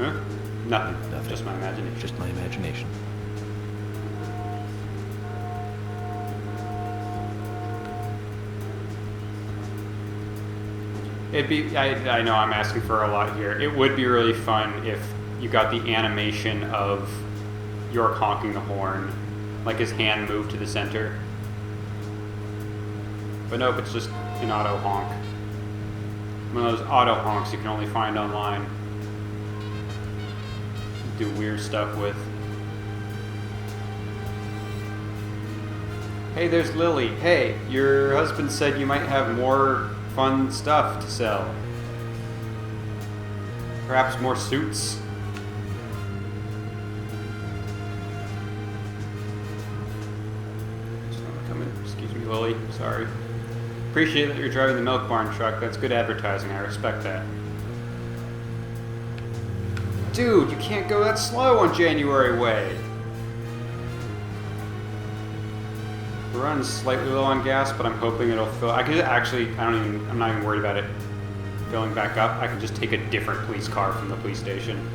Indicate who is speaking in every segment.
Speaker 1: Huh? Nothing.
Speaker 2: Nothing.
Speaker 1: Just my imagination.
Speaker 2: Just my imagination.
Speaker 1: It'd be, I know I'm asking for a lot here. It would be really fun if you got the animation of York honking the horn, like his hand moved to the center. But nope, it's just an auto honk. One of those auto honks you can only find online. Do weird stuff with. Hey, there's Lily. Hey, your husband said you might have more fun stuff to sell. Perhaps more suits. Just wanna come in. Excuse me, Lily. Sorry. Appreciate that you're driving the milk barn truck. That's good advertising. I respect that. Dude, you can't go that slow on January Way. We're running slightly low on gas, but I'm hoping it'll fill. I could actually, I'm not even worried about it filling back up. I can just take a different police car from the police station.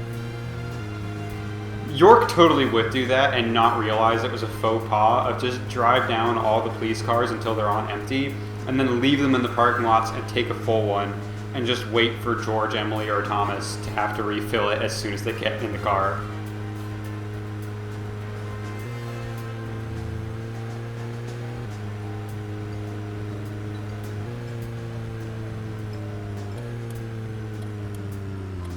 Speaker 1: York totally would do that and not realize it was a faux pas of just drive down all the police cars until they're on empty and then leave them in the parking lots and take a full one and just wait for George, Emily, or Thomas to have to refill it as soon as they get in the car.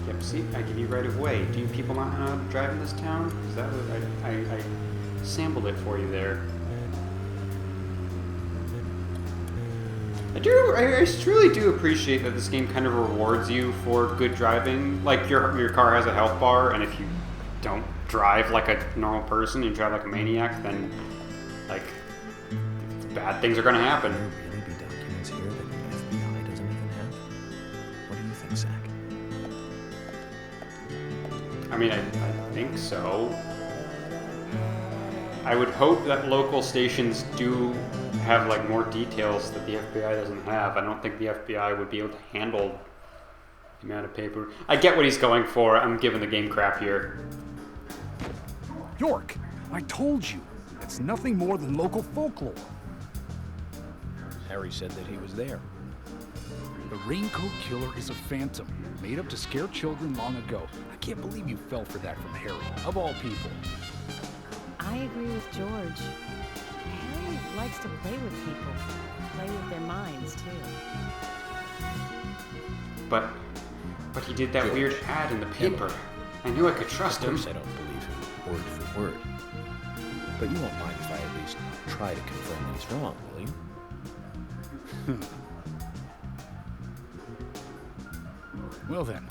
Speaker 1: Yep, see, I give you right of way. Do you people not know how to drive in this town? Because that was, I sampled it for you there. I truly do appreciate that this game kind of rewards you for good driving. Like, your car has a health bar, and if you don't drive like a normal person, you drive like a maniac, then, like, bad things are gonna happen.
Speaker 2: Will there really be documents here that the FBI doesn't even have? What do you think, Zach?
Speaker 1: I mean, I think so. I would hope that local stations do have like more details that the FBI doesn't have. I don't think the FBI would be able to handle the amount of paper. I get what he's going for. I'm giving the game crap here.
Speaker 3: York, I told you, it's nothing more than local folklore.
Speaker 2: Harry said that he was there.
Speaker 3: The Raincoat Killer is a phantom, made up to scare children long ago. I can't believe you fell for that from Harry, of all people.
Speaker 4: I agree with George. Harry likes to play with people, play with their minds too.
Speaker 1: But he did that
Speaker 2: George.
Speaker 1: weird ad in the paper. I knew I could trust
Speaker 2: Of
Speaker 1: him.
Speaker 2: course I don't believe him, word for word. But you won't mind if I at least try to confirm that he's wrong, will you?
Speaker 3: Well then,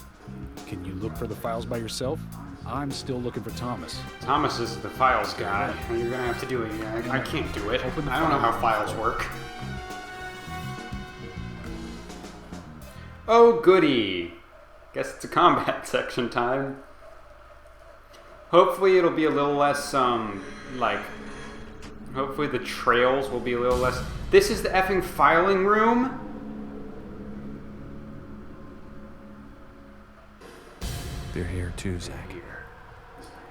Speaker 3: can you look for the files by yourself? I'm still looking for Thomas.
Speaker 1: Thomas is the files guy. You're gonna have to do it. I can't do it.
Speaker 3: Open the
Speaker 1: I don't know
Speaker 3: file.
Speaker 1: how files work. Oh goody! Guess it's a combat section time. Hopefully it'll be a little less, hopefully the trails will be a little less... This is the effing filing room?
Speaker 2: They're here too, Zach.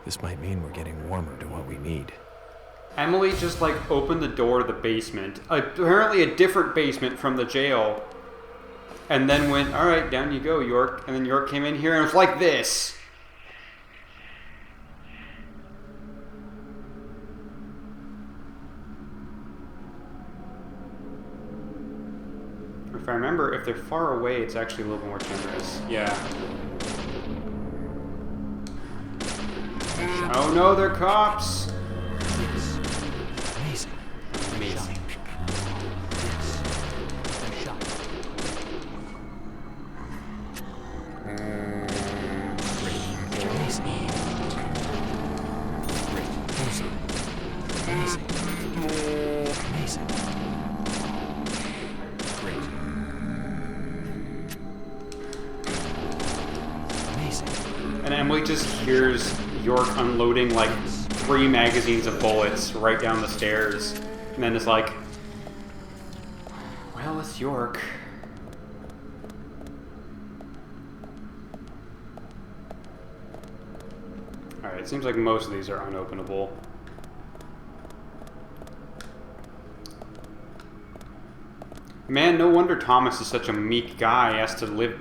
Speaker 2: This might mean we're getting warmer to what we need.
Speaker 1: Emily just, opened the door to the basement. Apparently a different basement from the jail. And then went, alright, down you go, York. And then York came in here and it was like this. If I remember, if they're far away, it's actually a little more generous. Yeah. Oh no, they're cops!
Speaker 2: Amazing.
Speaker 1: Amazing. And Emily just hears York unloading 3 magazines of bullets right down the stairs. And then is like, well, it's York. Alright, it seems like most of these are unopenable. Man, no wonder Thomas is such a meek guy. He has to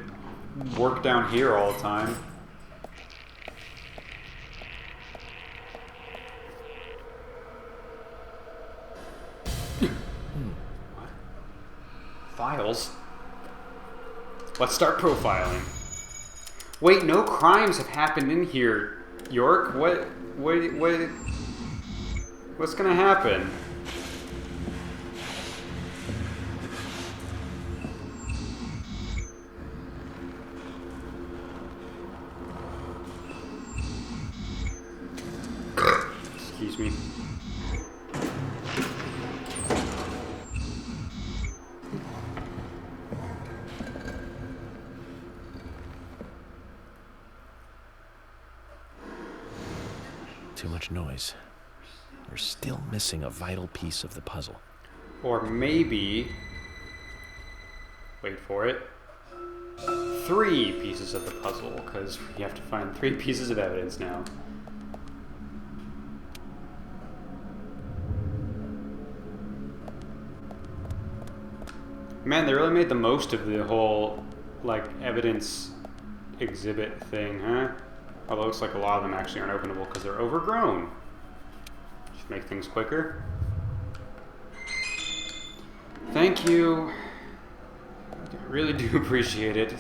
Speaker 1: work down here all the time. What? Files? Let's start profiling. Wait, no crimes have happened in here, York. What's gonna happen? Excuse me.
Speaker 2: Too much noise. We're still missing a vital piece of the puzzle.
Speaker 1: Or maybe... Wait for it. 3 pieces of the puzzle, because we have to find 3 pieces of evidence now. Man, they really made the most of the whole, like, evidence exhibit thing, huh? Although it looks like a lot of them actually aren't openable because they're overgrown. Just make things quicker. Thank you. I really do appreciate it.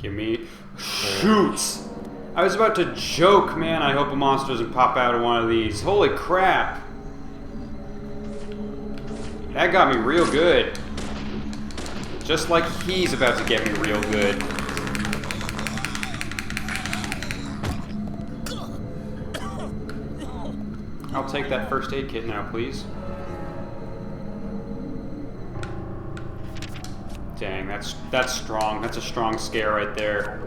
Speaker 1: Give me... Shoots! I was about to joke, man. I hope a monster doesn't pop out of one of these. Holy crap! That got me real good. Just like he's about to get me real good. I'll take that first aid kit now, please. Dang, that's strong. That's a strong scare right there.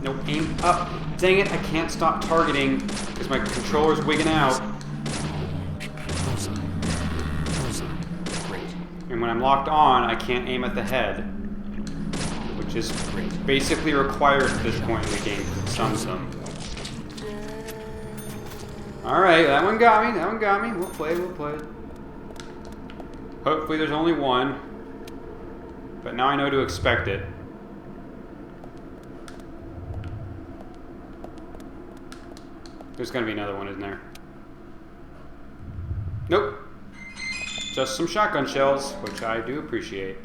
Speaker 1: No, aim up. Dang it, I can't stop targeting because my controller's wigging out. And when I'm locked on, I can't aim at the head. Which is basically required at this point in the game because it stuns them. Alright, that one got me, that one got me. We'll play, we'll play. Hopefully there's only one. But now I know to expect it. There's gonna be another one, isn't there? Nope. Just some shotgun shells, which I do appreciate.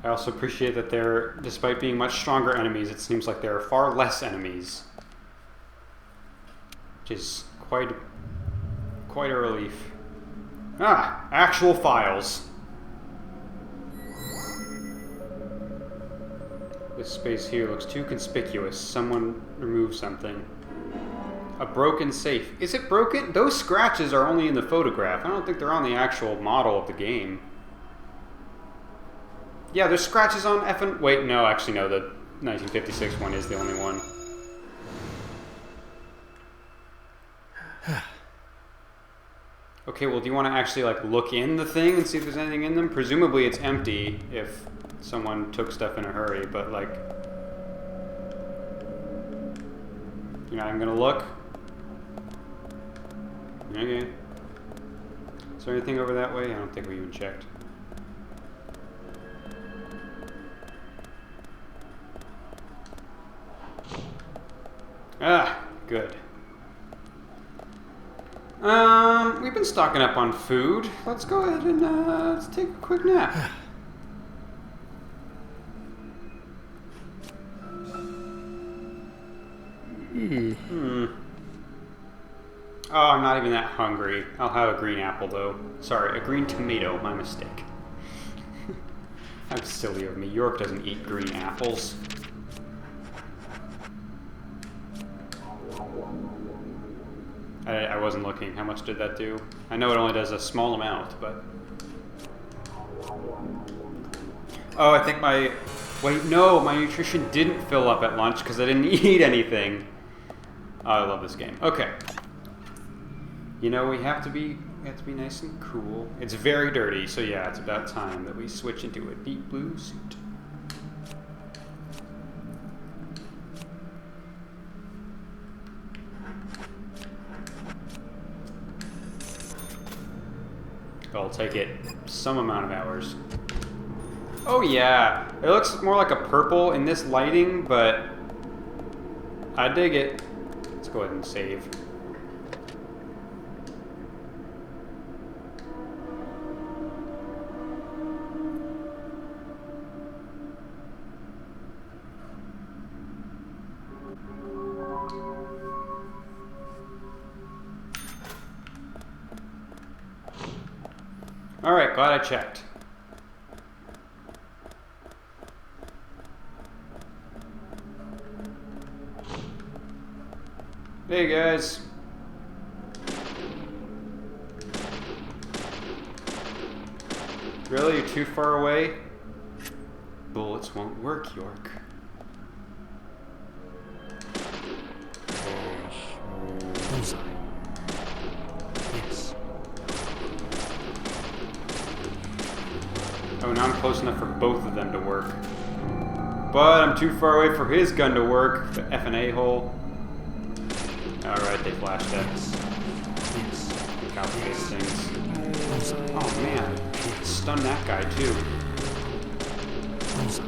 Speaker 1: I also appreciate that there, despite being much stronger enemies, it seems like there are far less enemies. Which is quite a relief. Ah, actual files. This space here looks too conspicuous. Someone removed something. A broken safe. Is it broken? Those scratches are only in the photograph. I don't think they're on the actual model of the game. Yeah, there's scratches on effing... Wait, no, actually no, the 1956 one is the only one. Okay, well, do you want to actually, like, look in the thing and see if there's anything in them? Presumably it's empty if someone took stuff in a hurry, but, like... You're not even gonna look? Okay. Is there anything over that way? I don't think we even checked. Ah, good. We've been stocking up on food. Let's go ahead and, let's take a quick nap. Oh, I'm not even that hungry. I'll have a green apple, though. Sorry, a green tomato. My mistake. How silly of me. York doesn't eat green apples. I wasn't looking. How much did that do? I know it only does a small amount, but... Oh, I think my... Wait, no! My nutrition didn't fill up at lunch because I didn't eat anything. I love this game. Okay. You know, we have to be nice and cool. It's very dirty, so yeah, it's about time that we switch into a deep blue suit. It'll take it some amount of hours. Oh yeah, it looks more like a purple in this lighting, but I dig it. Let's go ahead and save. Alright, glad I checked. Hey guys. Really? You're too far away? Bullets won't work, York.
Speaker 2: Bullseye. Yes.
Speaker 1: Oh, now I'm close enough for both of them to work. But I'm too far away for his gun to work. The F and A-hole. Alright, they flashed that.
Speaker 2: Yes.
Speaker 1: Complicated things.
Speaker 2: Bullseye.
Speaker 1: Oh man, stun that guy too.
Speaker 2: Bullseye.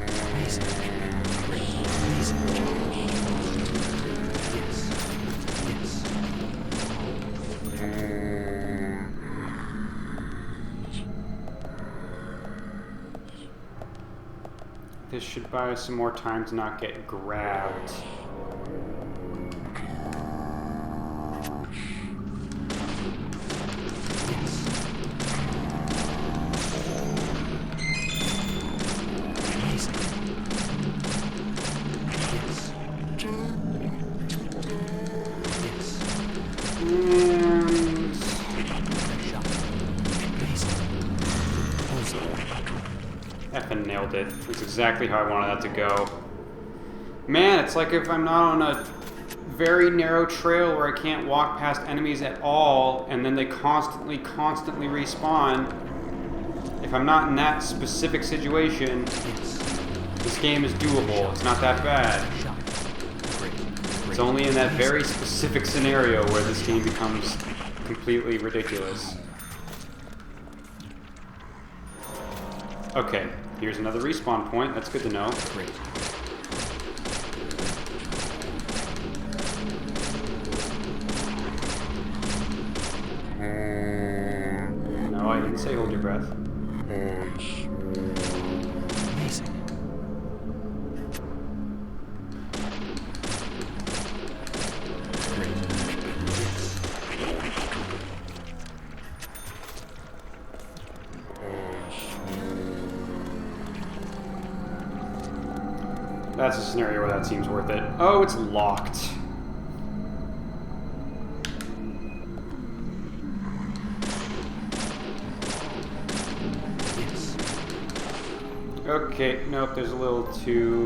Speaker 2: Amazing. Amazing. Yes.
Speaker 1: This should buy us some more time to not get grabbed. Effing nailed it. That's exactly how I wanted that to go. Man, it's like if I'm not on a very narrow trail where I can't walk past enemies at all, and then they constantly respawn. If I'm not in that specific situation, this game is doable. It's not that bad. It's only in that very specific scenario where this game becomes completely ridiculous. Okay, here's another respawn point. That's good to know.
Speaker 2: Great.
Speaker 1: No, I didn't say hold your breath.
Speaker 2: Amazing.
Speaker 1: That's a scenario where that seems worth it. Oh, it's locked. Okay, nope, there's a little too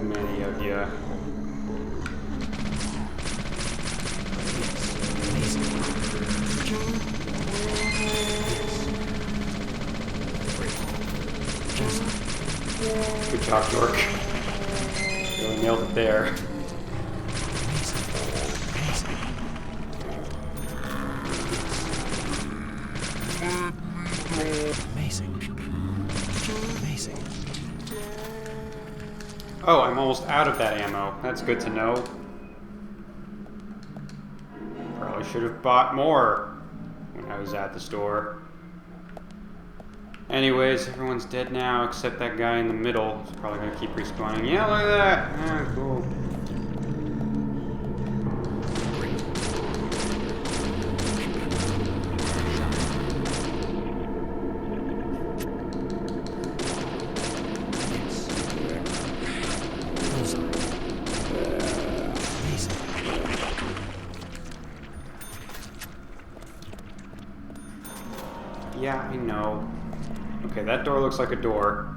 Speaker 1: many of you. Good job, York. Really nailed it there.
Speaker 2: Amazing. Amazing.
Speaker 1: Oh, I'm almost out of that ammo. That's good to know. Probably should have bought more when I was at the store. Anyways, everyone's dead now except that guy in the middle. He's probably gonna keep respawning. Yeah, look at that! Ah, cool. Yeah, I know. Okay, that door looks like a door.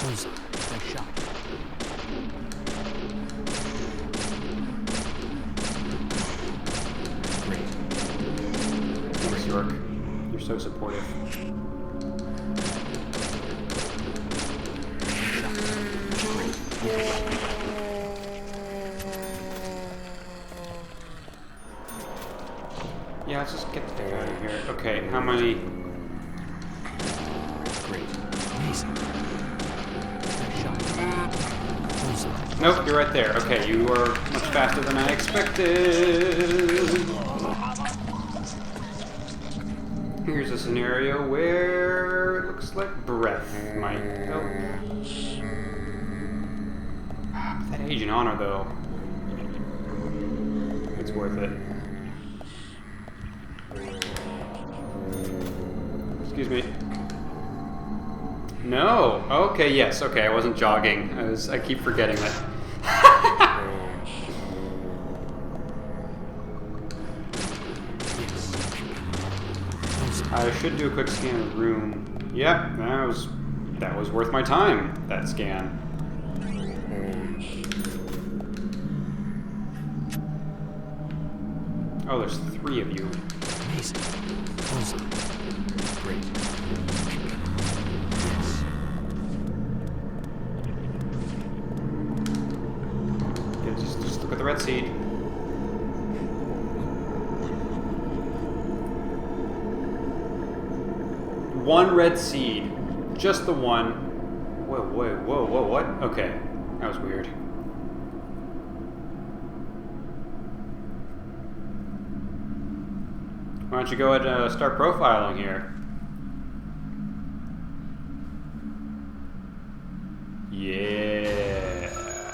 Speaker 3: Bullseye. Nice shot. Great.
Speaker 1: Thanks, York. You're so supportive. Yeah, let's just get the heck out of here. Okay, how many?
Speaker 3: Great. Amazing. Nice shot. Bullseye.
Speaker 1: Nope, you're right there. Okay, you are much faster than I expected. Here's a scenario where it looks like breath might help. That Agent Honor, though. It's worth it. Excuse me. No. Okay. Yes. Okay. I wasn't jogging. I keep forgetting that. I should do a quick scan of the room. Yep. That was worth my time. That scan. Oh, there's 3 of you.
Speaker 3: Amazing. Bullseye. Great. Yes.
Speaker 1: Yeah, just look at the red seed. One red seed. Just the one. Whoa, what? Okay. That was weird. Why don't you go ahead and start profiling here? Yeah.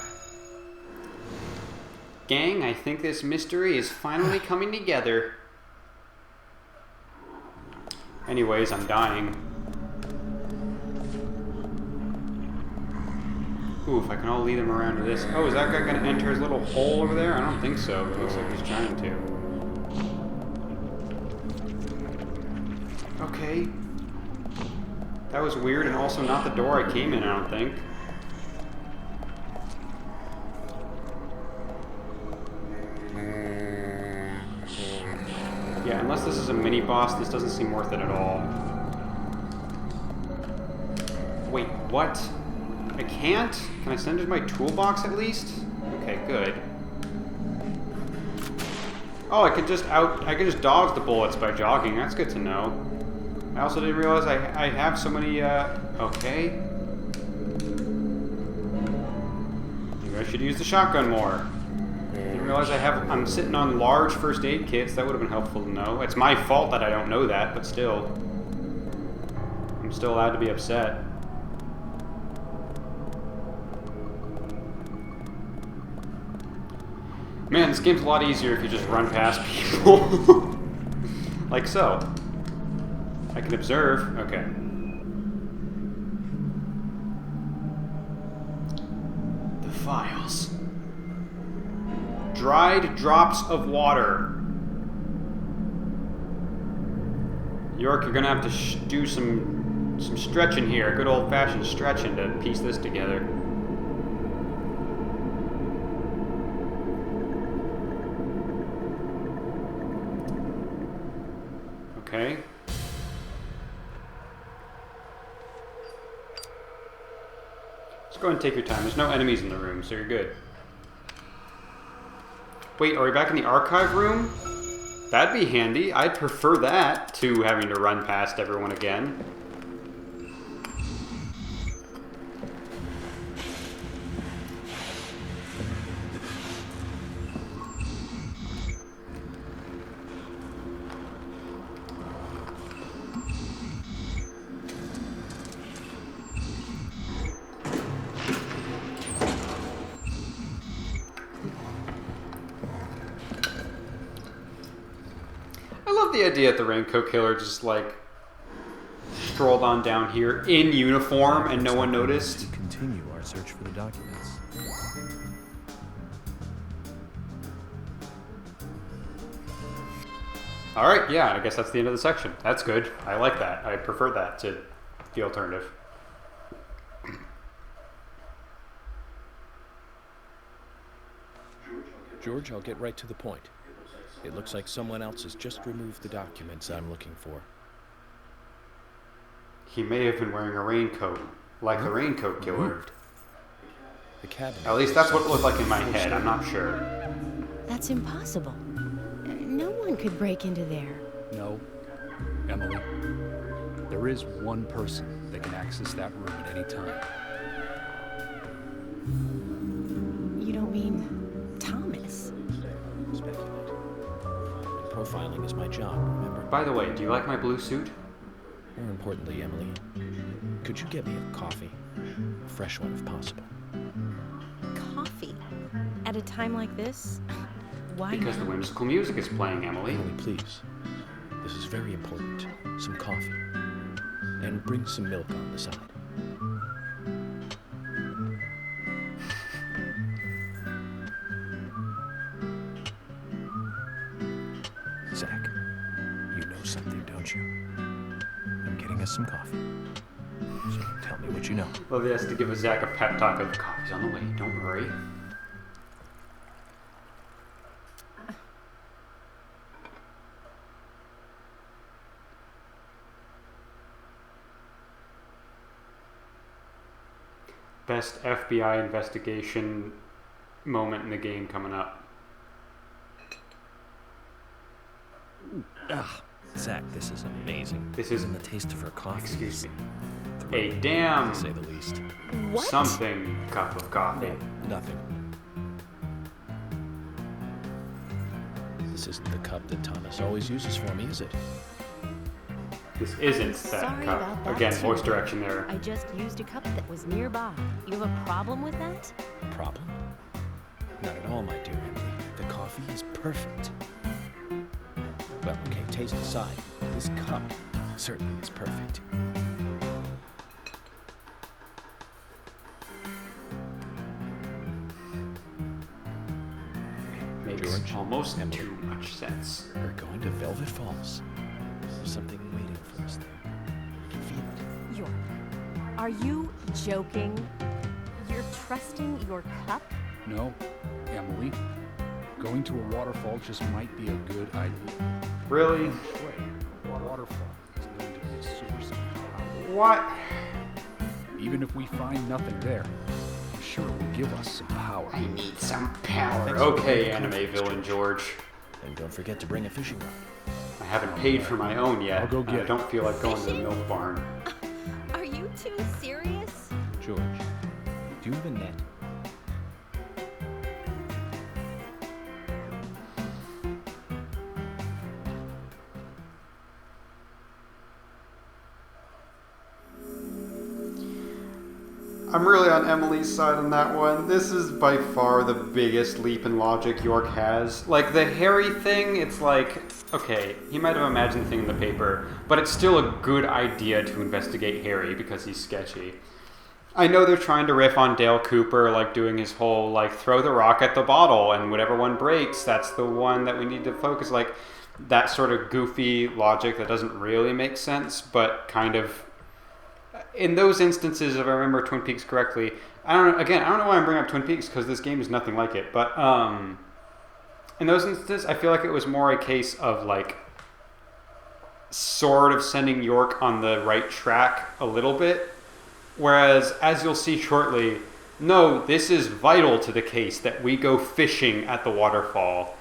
Speaker 1: Gang, I think this mystery is finally coming together. Anyways, I'm dying. Ooh, if I can all lead him around to this. Oh, is that guy gonna enter his little hole over there? I don't think so, but it looks like he's trying to. Okay. That was weird, and also not the door I came in, I don't think. Yeah, unless this is a mini-boss, this doesn't seem worth it at all. Wait, what? I can't? Can I send it to my toolbox at least? Okay, good. Oh, I could just dodge the bullets by jogging. That's good to know. I also didn't realize I have so many, okay. Maybe I should use the shotgun more. Didn't realize I'm sitting on large first aid kits. That would have been helpful to know. It's my fault that I don't know that, but still. I'm still allowed to be upset. Man, this game's a lot easier if you just run past people. Like so. I can observe. Okay. The files. Dried drops of water. York, you're gonna have to do some stretching here. Good old-fashioned stretching to piece this together. Okay. Just go ahead and take your time. There's no enemies in the room, so you're good. Wait, are we back in the archive room? That'd be handy. I'd prefer that to having to run past everyone again. The idea that the Raincoat Killer just like strolled on down here in uniform and no one noticed.
Speaker 2: To continue our search for the documents.
Speaker 1: All right, yeah, I guess that's the end of the section. That's good. I like that. I prefer that to the alternative.
Speaker 2: George, I'll get right to the point. It looks like someone else has just removed the documents I'm looking for.
Speaker 1: He may have been wearing a raincoat, like the raincoat killer.
Speaker 2: Removed. The cabinet.
Speaker 1: At least that's what it looked like in my head. I'm not sure.
Speaker 4: That's impossible. No one could break into there.
Speaker 3: No, Emily. There is one person that can access that room at any time.
Speaker 4: You don't mean Thomas?
Speaker 2: Speculate. Profiling is my job, remember?
Speaker 1: By the way, do you like my blue suit?
Speaker 2: More importantly, Emily, could you get me a coffee? A fresh one if possible.
Speaker 4: Coffee? At a time like this? Why
Speaker 1: Because the
Speaker 4: not?
Speaker 1: whimsical music is playing, Emily.
Speaker 2: Emily, please. This is very important. Some coffee. And bring some milk on the side. Zach, you know something, don't you? I'm getting us some coffee. So tell me what you know.
Speaker 1: Well, he has to give Zach a pep talk of coffee's on the way, don't worry. Best FBI investigation moment in the game coming up.
Speaker 2: Ah, Zach, this is amazing.
Speaker 1: This is-
Speaker 2: in the taste of her coffee.
Speaker 1: Excuse me. A
Speaker 2: Thrilling,
Speaker 1: damn
Speaker 2: to say the least.
Speaker 4: What?
Speaker 1: something cup of coffee.
Speaker 2: Nothing. This isn't the cup that Thomas always uses for me, is it?
Speaker 1: This isn't that
Speaker 4: Sorry
Speaker 1: cup.
Speaker 4: about that,
Speaker 1: Again,
Speaker 4: too.
Speaker 1: voice direction there.
Speaker 4: I just used a cup that was nearby. You have a problem with that?
Speaker 2: Problem? Not at all, my dear Emily. The coffee is perfect. Well, okay, taste aside, this cup certainly is perfect.
Speaker 1: Makes
Speaker 2: George,
Speaker 1: almost
Speaker 2: Emily.
Speaker 1: too much sense.
Speaker 2: We're going to Velvet Falls. There's something waiting for us there. I can feel it.
Speaker 4: York, are you joking? You're trusting your cup?
Speaker 3: No, Emily. Going to a waterfall just might be a good idea.
Speaker 1: Really?
Speaker 3: Wait, a waterfall is going to be a source of power.
Speaker 1: What?
Speaker 3: Even if we find nothing there, I'm sure it will give us some power.
Speaker 1: I need some power.
Speaker 2: Thanks for
Speaker 1: Okay,
Speaker 2: the
Speaker 1: anime
Speaker 2: confidence,
Speaker 1: villain George.
Speaker 2: And don't forget to bring a fishing rod.
Speaker 1: I haven't paid for my own yet.
Speaker 3: I'll go
Speaker 1: and
Speaker 3: get
Speaker 1: I
Speaker 3: it.
Speaker 1: don't feel like going to the milk barn.
Speaker 4: Are you too serious?
Speaker 2: George, do you have a net?
Speaker 1: I'm really on Emily's side on that one. This is by far the biggest leap in logic York has. Like, the Harry thing, it's like, okay, he might have imagined the thing in the paper, but it's still a good idea to investigate Harry because he's sketchy. I know they're trying to riff on Dale Cooper, like doing his whole, like, throw the rock at the bottle, and whatever one breaks, that's the one that we need to focus, like, that sort of goofy logic that doesn't really make sense, but kind of in those instances, if I remember Twin Peaks correctly, I don't know why I'm bringing up Twin Peaks because this game is nothing like it. But in those instances, I feel like it was more a case of like sort of sending York on the right track a little bit. Whereas, as you'll see shortly, no, this is vital to the case that we go fishing at the waterfall.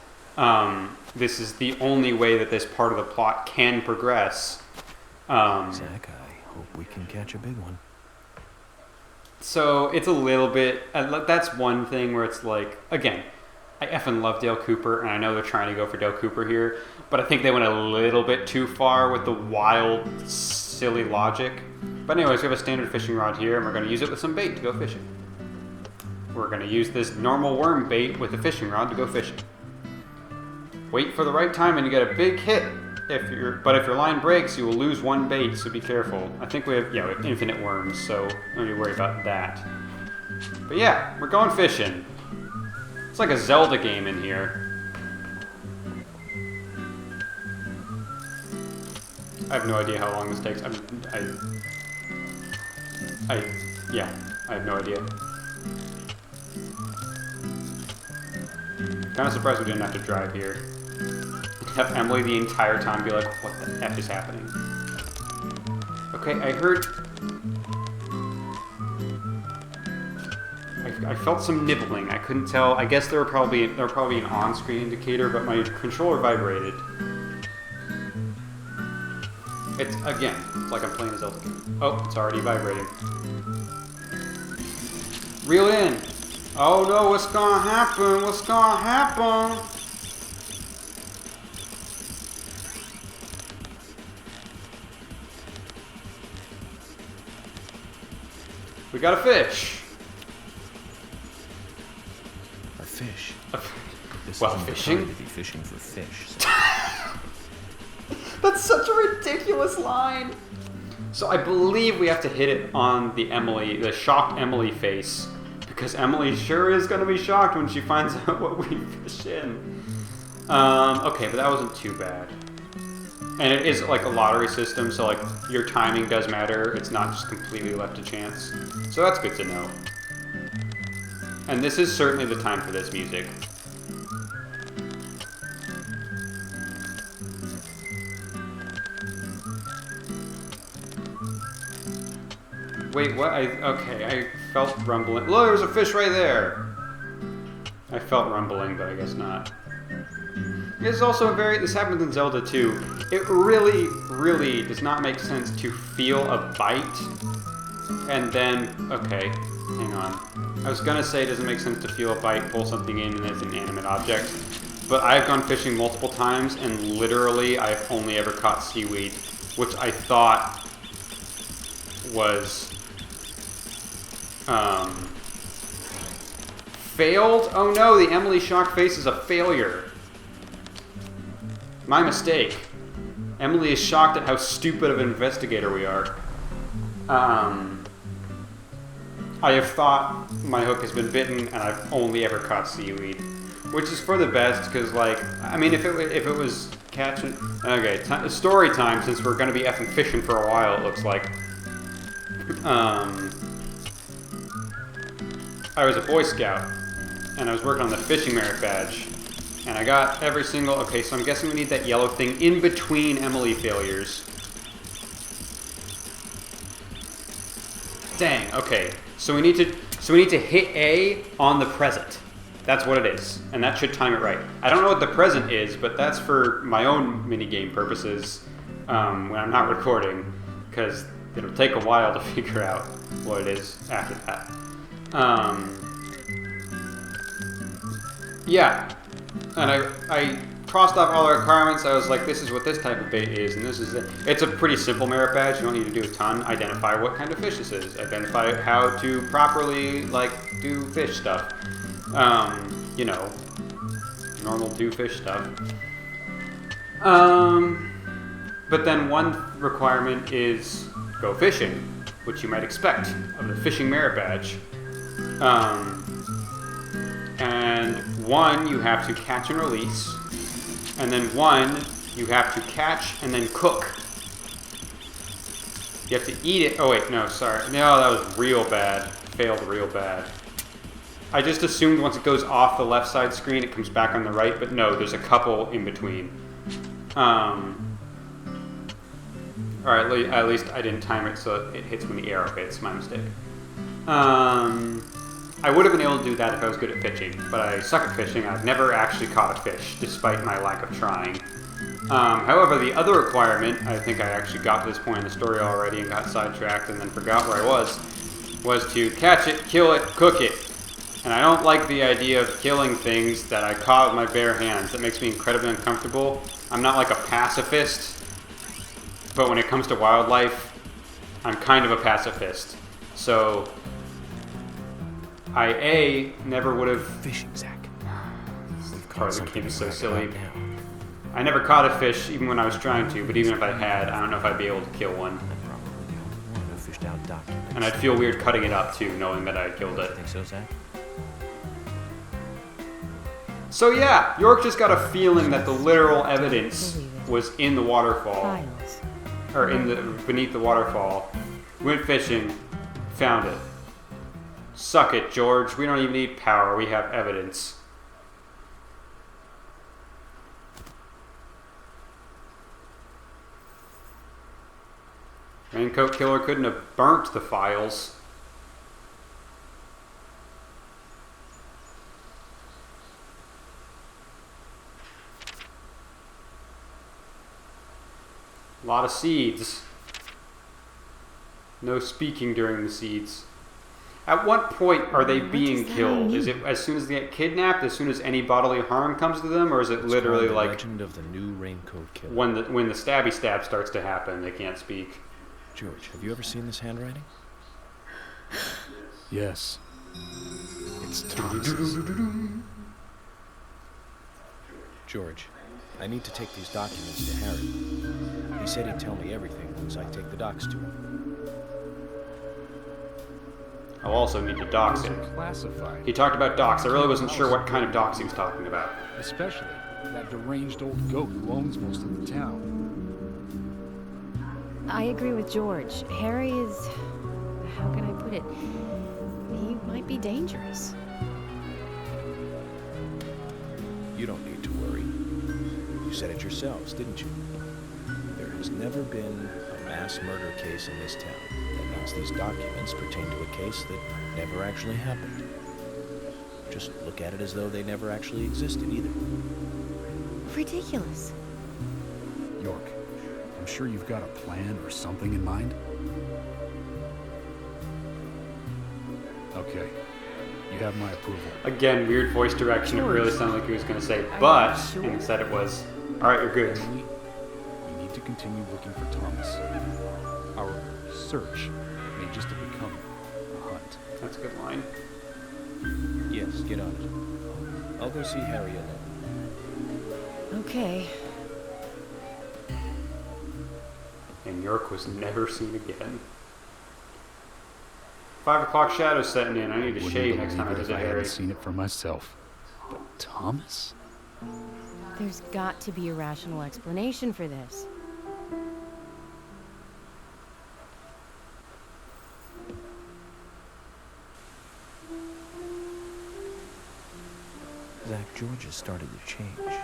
Speaker 1: This is the only way that this part of the plot can progress.
Speaker 2: Zach, I hope we can catch a big one.
Speaker 1: So it's a little bit, that's one thing where it's like, again, I effing love Dale Cooper, and I know they're trying to go for Dale Cooper here, but I think they went a little bit too far with the wild, silly logic. But anyways, we have a standard fishing rod here, and we're going to use it with some bait to go fishing. We're going to use this normal worm bait with a fishing rod to go fishing. Wait for the right time and you get a big hit. If your line breaks, you will lose one bait, so be careful. I think we have infinite worms, so don't need to worry about that. But yeah, we're going fishing. It's like a Zelda game in here. I have no idea how long this takes. I have no idea. Kind of surprised we didn't have to drive here. Have Emily the entire time be like, what the F is happening? Okay, I heard... I felt some nibbling. I couldn't tell. I guess there were probably an on-screen indicator, but my controller vibrated. It's like I'm playing a Zelda game. Oh, it's already vibrating. Reel it in. Oh no, what's gonna happen? What's gonna happen? We got a fish.
Speaker 2: A fish. This
Speaker 1: Well,
Speaker 2: isn't the
Speaker 1: fishing?
Speaker 2: time to be fishing for fish.
Speaker 1: That's such a ridiculous line. So I believe we have to hit it on the shocked Emily face, because Emily sure is going to be shocked when she finds out what we fish in. Okay, but that wasn't too bad. And it is like a lottery system, so like your timing does matter. It's not just completely left to chance. So that's good to know. And this is certainly the time for this music. Wait, what? Okay, I felt rumbling. Look, there's a fish right there! I felt rumbling, but I guess not. This is also this happens in Zelda too. It really, really does not make sense to feel a bite, and then, okay, hang on. I was gonna say it doesn't make sense to feel a bite, pull something in, and it's an inanimate object, but I've gone fishing multiple times, and literally I've only ever caught seaweed, which I thought was failed? Oh no, the Emily shocked face is a failure. My mistake. Emily is shocked at how stupid of an investigator we are. I have thought my hook has been bitten, and I've only ever caught seaweed, which is for the best, because like, I mean, if it was catching, okay, story time, since we're gonna be effing fishing for a while, it looks like. I was a Boy Scout, and I was working on the fishing merit badge, and I got every single, okay, so I'm guessing we need that yellow thing in between Emily failures. Dang, okay, so we need to hit A on the present. That's what it is, and that should time it right. I don't know what the present is, but that's for my own minigame purposes when I'm not recording, because it'll take a while to figure out what it is after that. Yeah, and I crossed off all the requirements. I was like, this is what this type of bait is, and this is it. It's a pretty simple merit badge. You don't need to do a ton. Identify what kind of fish this is. Identify how to properly, like, do fish stuff. You know, normal do fish stuff. But then one requirement is go fishing, which you might expect of the fishing merit badge. And one, you have to catch and release. And then one, you have to catch and then cook. You have to eat it. Oh wait, no, sorry. No, that was real bad. Failed real bad. I just assumed once it goes off the left side screen, it comes back on the right, but no, there's a couple in between. Alright, at least I didn't time it so it hits when the arrow hits. My mistake. I would have been able to do that if I was good at fishing, but I suck at fishing. I've never actually caught a fish, despite my lack of trying. However, the other requirement, I think I actually got to this point in the story already and got sidetracked and then forgot where I was to catch it, kill it, cook it. And I don't like the idea of killing things that I caught with my bare hands. That makes me incredibly uncomfortable. I'm not like a pacifist, but when it comes to wildlife, I'm kind of a pacifist. So I never would have...
Speaker 2: Fishing, Zach.
Speaker 1: This part of the game is so silly. I never caught a fish, even when I was trying to, but even if I had, I don't know if I'd be able to kill one.
Speaker 2: I'm probably the only one who fished out documents.
Speaker 1: And I'd feel weird cutting it up, too, knowing that I killed it.
Speaker 2: Think so, Zach?
Speaker 1: So yeah, York just got a feeling that the literal evidence was in the waterfall.
Speaker 4: Files.
Speaker 1: Or beneath the waterfall. Went fishing, found it. Suck it, George. We don't even need power. We have evidence. Raincoat Killer couldn't have burnt the files. A lot of seeds. No speaking during the seeds. At what point are they being killed? Is it as soon as they get kidnapped, as soon as any bodily harm comes to them, or is it literally like
Speaker 2: Legend of the New Raincoat Killer?
Speaker 1: when the stabby stab starts to happen, they can't speak?
Speaker 2: George, have you ever seen this handwriting?
Speaker 3: Yes. It's Thomas's.
Speaker 2: George, I need to take these documents to Harry. He said he'd tell me everything once I take the docs to him.
Speaker 1: I'll also need to dox
Speaker 3: Those
Speaker 1: him.
Speaker 3: are classified.
Speaker 1: He talked about docs. I really wasn't sure what kind of docs he was talking about.
Speaker 3: Especially that deranged old goat who owns most of the town.
Speaker 4: I agree with George. Harry is... how can I put it? He might be dangerous.
Speaker 2: You don't need to worry. You said it yourselves, didn't you? There has never been a mass murder case in this town. That means these documents pertain to a case that never actually happened. Just look at it as though they never actually existed either.
Speaker 4: Ridiculous.
Speaker 3: York, I'm sure you've got a plan or something in mind. Okay. You have my approval.
Speaker 1: Again, weird voice direction. It really sounded like he was going to say,
Speaker 4: Are
Speaker 1: but,
Speaker 4: you sure?
Speaker 1: and instead it was, alright, you're good.
Speaker 3: Emily, we need to continue looking for Thomas. Our search may just have become a hunt.
Speaker 1: That's a good line.
Speaker 2: Yes, get on it. I'll go see Harry alone.
Speaker 4: Okay.
Speaker 1: And York was never seen again. 5 o'clock shadow's setting in. I need to
Speaker 3: Wouldn't
Speaker 1: shave next time I
Speaker 3: believe it
Speaker 1: visit
Speaker 3: if I
Speaker 1: Harry.
Speaker 3: hadn't seen it for myself. But Thomas?
Speaker 4: There's got to be a rational explanation for this.
Speaker 2: Zach, George has started to change.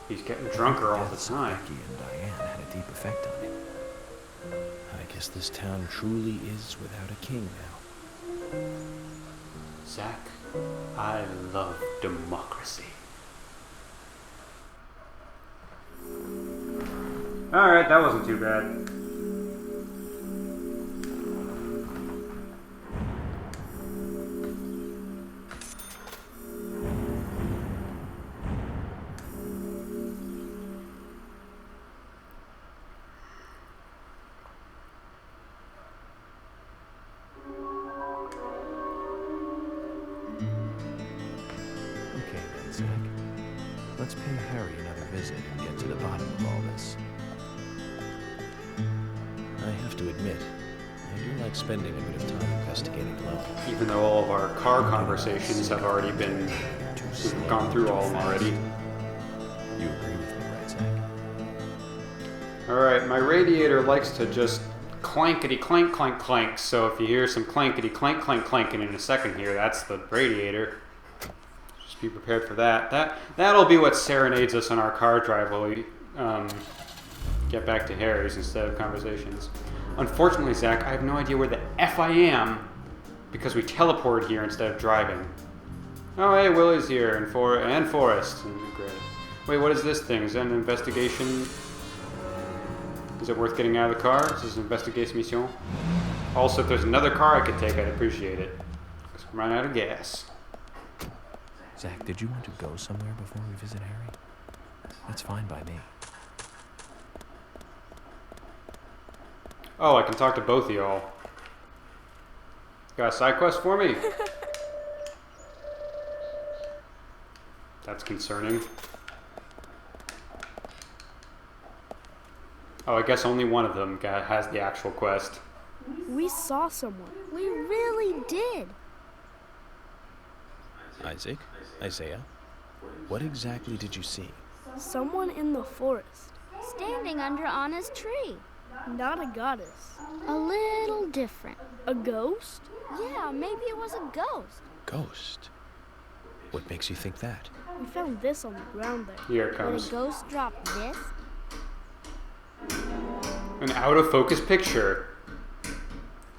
Speaker 1: He's getting drunker all the
Speaker 2: Deaths of
Speaker 1: time.
Speaker 2: Becky and Diane had a deep effect on him. I guess this town truly is without a king now.
Speaker 1: Zach, I love democracy. Alright, that wasn't too bad.
Speaker 2: Okay then, Zach. Let's pay Harry another visit and get to the bottom of all this. I have to admit, I do like spending a bit of time investigating alone.
Speaker 1: Even though all of our car conversations have already been, we've gone through all of them already.
Speaker 2: You agree with me, right, Zach?
Speaker 1: Alright, my radiator likes to just clankety clank clank clank, so if you hear some clankety clank clank clanking in a second here, that's the radiator. Just be prepared for that. That'll be what serenades us on our car drive while we get back to Harry's instead of conversations. Unfortunately, Zach, I have no idea where the F I am because we teleported here instead of driving. Oh, hey, Willie's here, and Forrest. Great. Wait, what is this thing? Is that an investigation? Is it worth getting out of the car? Is this an investigation mission? Also, if there's another car I could take, I'd appreciate it. Because I'm running out of gas.
Speaker 2: Zach, did you want to go somewhere before we visit Harry? That's fine by me.
Speaker 1: Oh, I can talk to both of y'all. Got a side quest for me? That's concerning. Oh, I guess only one of them has the actual quest.
Speaker 5: We saw someone. We really did.
Speaker 2: Isaiah, what exactly did you see?
Speaker 5: Someone in the forest.
Speaker 6: Standing under Anna's tree.
Speaker 5: Not a goddess.
Speaker 6: A little different.
Speaker 5: A ghost?
Speaker 6: Yeah, maybe it was a ghost.
Speaker 2: Ghost? What makes you think that?
Speaker 5: We found this on the ground there.
Speaker 1: Here it
Speaker 6: Would
Speaker 1: comes.
Speaker 6: a ghost drop this?
Speaker 1: An out of focus picture.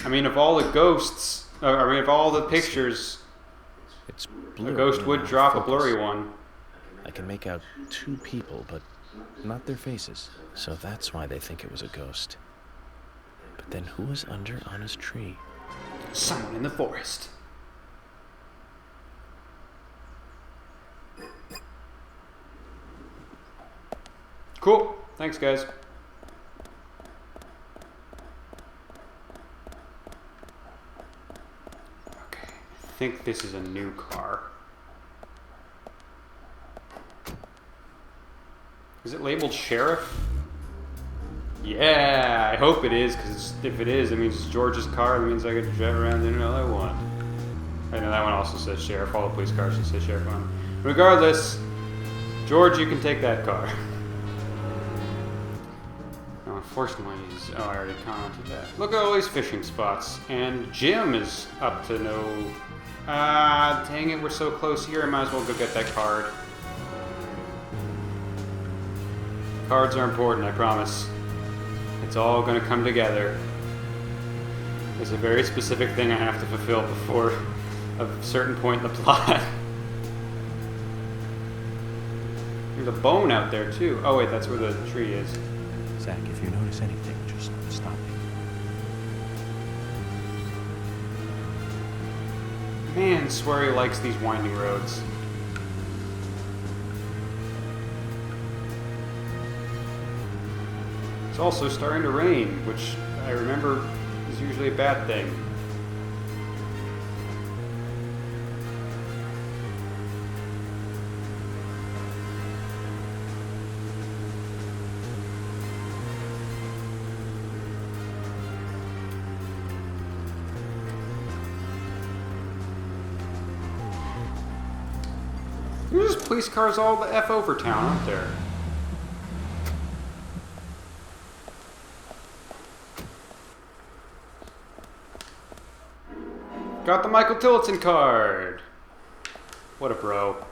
Speaker 1: I mean, of all the ghosts, of all the pictures,
Speaker 2: It's
Speaker 1: a
Speaker 2: blurry.
Speaker 1: ghost would
Speaker 2: in
Speaker 1: drop a
Speaker 2: focus.
Speaker 1: blurry one.
Speaker 2: I can make out 2 people, but not their faces. So that's why they think it was a ghost. But then who was under Anna's tree?
Speaker 1: Someone in the forest. Cool. Thanks, guys. Okay, I think this is a new car. Is it labeled sheriff? Yeah, I hope it is, because if it is, it means it's George's car. That means I can drive around in it all I want. I know that one also says sheriff. All the police cars should say sheriff on them. Regardless, George, you can take that car. No, unfortunately, I already commented that. Look at all these fishing spots. And Jim is up to no... dang it, we're so close here. I might as well go get that card. Cards are important, I promise. It's all gonna come together. There's a very specific thing I have to fulfill before a certain point in the plot. There's a bone out there too. Oh wait, that's where the tree is.
Speaker 2: Zach, if you notice anything, just stop me.
Speaker 1: Man, swear he likes these winding roads. It's also starting to rain, which I remember is usually a bad thing. There's just police cars all the F over town, aren't there? Got the Michael Tillotson card. What a bro.